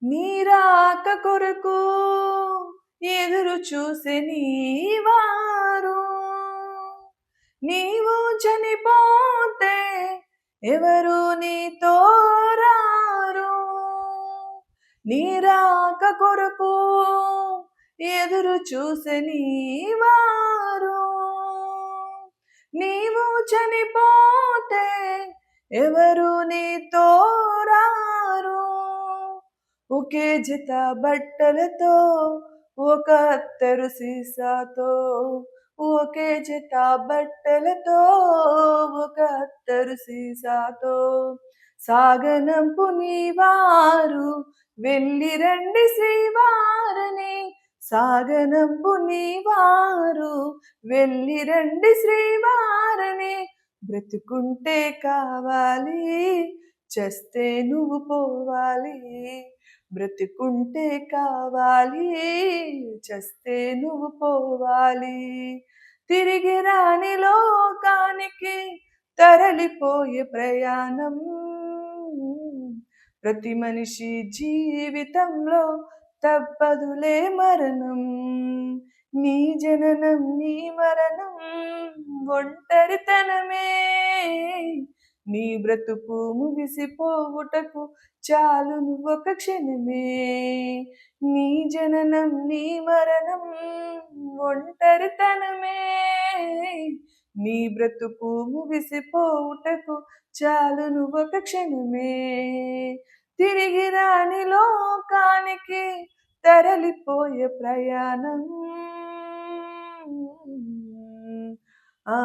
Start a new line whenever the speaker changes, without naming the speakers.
నీ రాక కొరకు ఎదురు చూసే నీవారు నీవు చనిపోతే ఎవరు నీతో రారు నీ రాక కొరకు ఎదురు చూసే నీవారు నీవు చనిపోతే ఎవరు నీతో రారు ఒకే జత బట్టలతో ఒక అత్తరు సీసాతో ఒకే జత బట్టలతో ఒక అత్తరు సీసాతో సాగనంపు నీవారు వెళ్ళి రండి శ్రీవారని సాగనంపు నీవారు వెళ్ళి రండి శ్రీవారని బ్రతుకుంటే కావాలి చస్తే నువ్వు పోవాలి బ్రతుకుంటే కావాలి చస్తే నువ్వు పోవాలి తిరిగి రాని లోకానికి తరలిపోయే ప్రయాణం ప్రతి మనిషి జీవితంలో తప్పదులే మరణం నీ జననం నీ మరణం ఒంటరితనమే నీ బ్రతుకు ముగిసిపోవుటకు చాలును ఒక క్షణమే నీ జననం నీ మరణం ఒంటరితనమే నీ బ్రతుకు ముగిసిపోవుటకు చాలును ఒక క్షణమే తిరిగి రాని లోకానికి తరలిపోయే ప్రయాణం ఆ